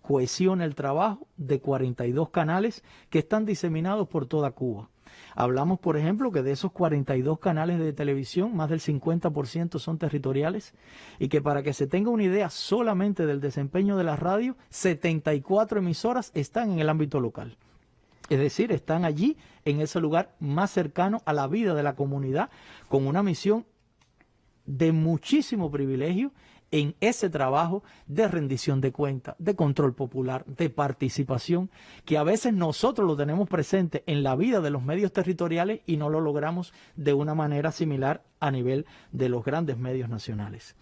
cohesiona el trabajo de 42 canales que están diseminados por toda Cuba. Hablamos, por ejemplo, que de esos 42 canales de televisión, más del 50% son territoriales, y que para que se tenga una idea solamente del desempeño de la radio, 74 emisoras están en el ámbito local. Es decir, están allí, en ese lugar más cercano a la vida de la comunidad, con una misión de muchísimo privilegio en ese trabajo de rendición de cuentas, de control popular, de participación, que a veces nosotros lo tenemos presente en la vida de los medios territoriales y no lo logramos de una manera similar a nivel de los grandes medios nacionales.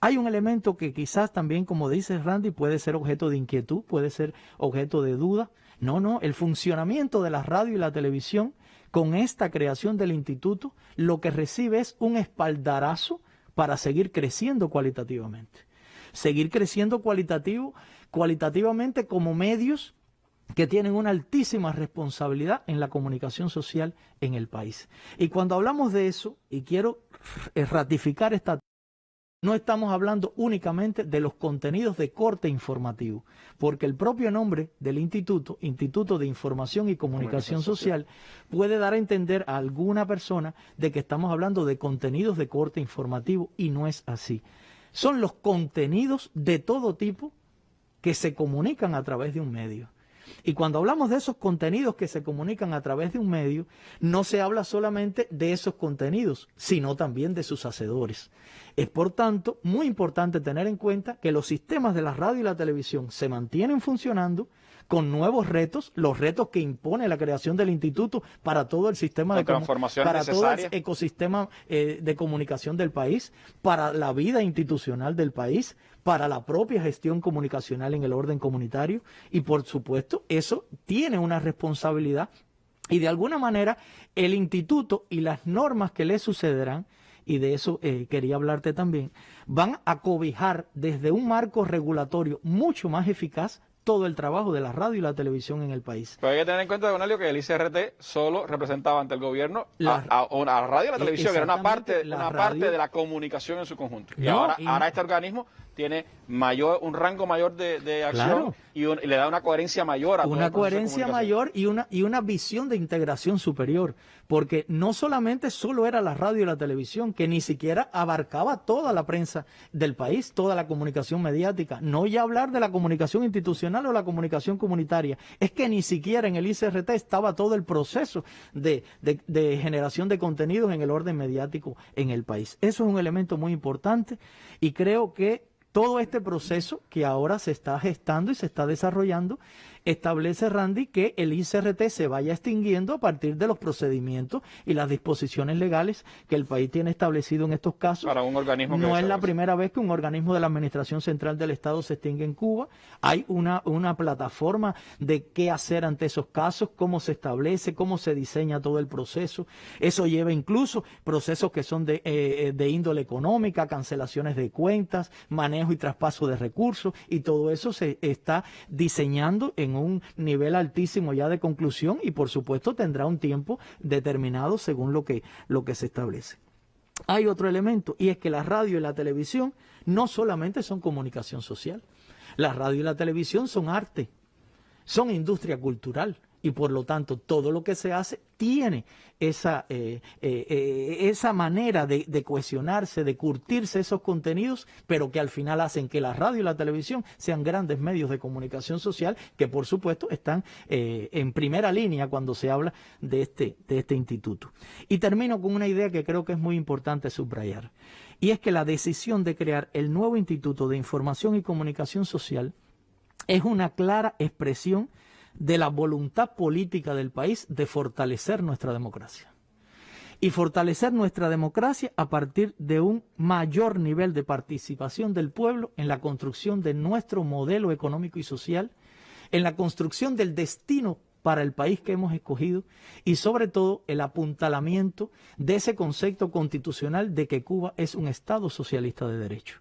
Hay un elemento que quizás también, como dice Randy, puede ser objeto de inquietud, puede ser objeto de duda. No, el funcionamiento de la radio y la televisión, con esta creación del instituto, lo que recibe es un espaldarazo para seguir creciendo cualitativamente. Seguir creciendo cualitativamente como medios que tienen una altísima responsabilidad en la comunicación social en el país. Y cuando hablamos de eso, y quiero ratificar esta, no estamos hablando únicamente de los contenidos de corte informativo, porque el propio nombre del instituto, Instituto de Información y Comunicación Social, puede dar a entender a alguna persona de que estamos hablando de contenidos de corte informativo, y no es así. Son los contenidos de todo tipo que se comunican a través de un medio. Y cuando hablamos de esos contenidos que se comunican a través de un medio, no se habla solamente de esos contenidos, sino también de sus hacedores. Es, por tanto, muy importante tener en cuenta que los sistemas de la radio y la televisión se mantienen funcionando con nuevos retos, los retos que impone la creación del instituto para todo el sistema de transformación para necesaria, todo el ecosistema de comunicación del país, para la vida institucional del país, para la propia gestión comunicacional en el orden comunitario, y por supuesto eso tiene una responsabilidad, y de alguna manera el instituto y las normas que le sucederán, y de eso quería hablarte también, van a cobijar desde un marco regulatorio mucho más eficaz todo el trabajo de la radio y la televisión en el país. Pero hay que tener en cuenta, Donelio, que el ICRT solo representaba ante el gobierno a la radio y la televisión, que era una parte de la comunicación en su conjunto. Y ahora este organismo tiene un rango mayor de acción, claro, y le da una coherencia mayor a todo una coherencia mayor y una visión de integración superior, porque no solamente solo era la radio y la televisión, que ni siquiera abarcaba toda la prensa del país, toda la comunicación mediática, no ya hablar de la comunicación institucional o la comunicación comunitaria, es que ni siquiera en el ICRT estaba todo el proceso de generación de contenidos en el orden mediático en el país. Eso es un elemento muy importante y creo que todo este proceso que ahora se está gestando y se está desarrollando establece, Randy, que el ICRT se vaya extinguiendo a partir de los procedimientos y las disposiciones legales que el país tiene establecido en estos casos. Para un organismo no es la primera vez que un organismo de la Administración Central del Estado se extingue en Cuba. Hay una plataforma de qué hacer ante esos casos, cómo se establece, cómo se diseña todo el proceso. Eso lleva incluso procesos que son de índole económica, cancelaciones de cuentas, manejo y traspaso de recursos, y todo eso se está diseñando en un nivel altísimo ya de conclusión y por supuesto tendrá un tiempo determinado según lo que se establece. Hay otro elemento y es que la radio y la televisión no solamente son comunicación social, la radio y la televisión son arte, son industria cultural y por lo tanto todo lo que se hace tiene esa manera de cohesionarse, de curtirse esos contenidos, pero que al final hacen que la radio y la televisión sean grandes medios de comunicación social que por supuesto están en primera línea cuando se habla de este instituto. Y termino con una idea que creo que es muy importante subrayar, y es que la decisión de crear el nuevo Instituto de Información y Comunicación Social es una clara expresión de la voluntad política del país de fortalecer nuestra democracia. Y fortalecer nuestra democracia a partir de un mayor nivel de participación del pueblo en la construcción de nuestro modelo económico y social, en la construcción del destino para el país que hemos escogido y sobre todo el apuntalamiento de ese concepto constitucional de que Cuba es un Estado socialista de derecho.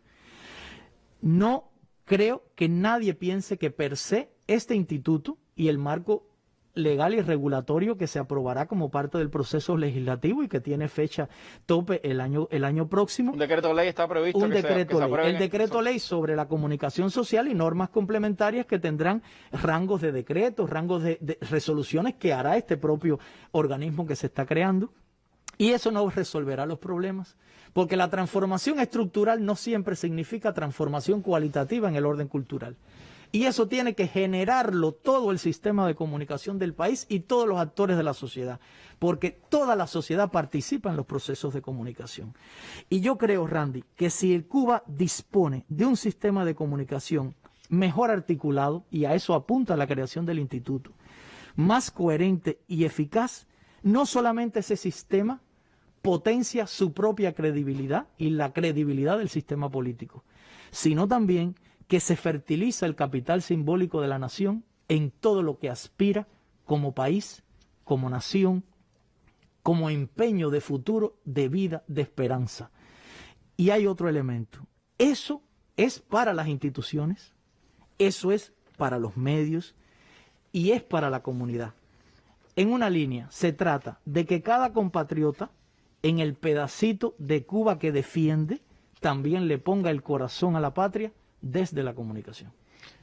No creo que nadie piense que per se este instituto y el marco legal y regulatorio que se aprobará como parte del proceso legislativo y que tiene fecha tope el año próximo. Un decreto de ley está previsto. El decreto ley sobre la comunicación social y normas complementarias que tendrán rangos de decretos, rangos de resoluciones que hará este propio organismo que se está creando. Y eso no resolverá los problemas, porque la transformación estructural no siempre significa transformación cualitativa en el orden cultural. Y eso tiene que generarlo todo el sistema de comunicación del país y todos los actores de la sociedad, porque toda la sociedad participa en los procesos de comunicación. Y yo creo, Randy, que si Cuba dispone de un sistema de comunicación mejor articulado, y a eso apunta la creación del instituto, más coherente y eficaz, no solamente ese sistema potencia su propia credibilidad y la credibilidad del sistema político, sino también que se fertiliza el capital simbólico de la nación en todo lo que aspira como país, como nación, como empeño de futuro, de vida, de esperanza. Y hay otro elemento. Eso es para las instituciones, eso es para los medios y es para la comunidad. En una línea se trata de que cada compatriota en el pedacito de Cuba que defiende también le ponga el corazón a la patria desde la comunicación.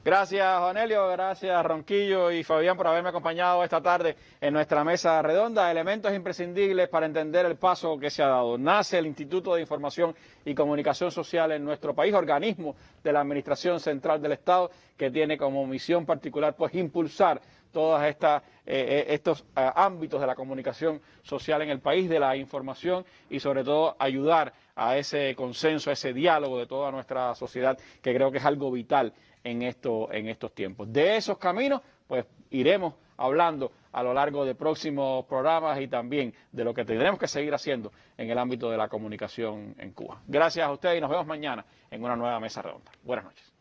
Gracias, Jonelio, gracias, Ronquillo y Fabián, por haberme acompañado esta tarde en nuestra mesa redonda. Elementos imprescindibles para entender el paso que se ha dado. Nace el Instituto de Información y Comunicación Social en nuestro país, organismo de la Administración Central del Estado, que tiene como misión particular pues impulsar todos estos ámbitos de la comunicación social en el país, de la información y sobre todo ayudar a ese consenso, a ese diálogo de toda nuestra sociedad, que creo que es algo vital en estos tiempos. De esos caminos, pues iremos hablando a lo largo de próximos programas y también de lo que tendremos que seguir haciendo en el ámbito de la comunicación en Cuba. Gracias a ustedes y nos vemos mañana en una nueva mesa redonda. Buenas noches.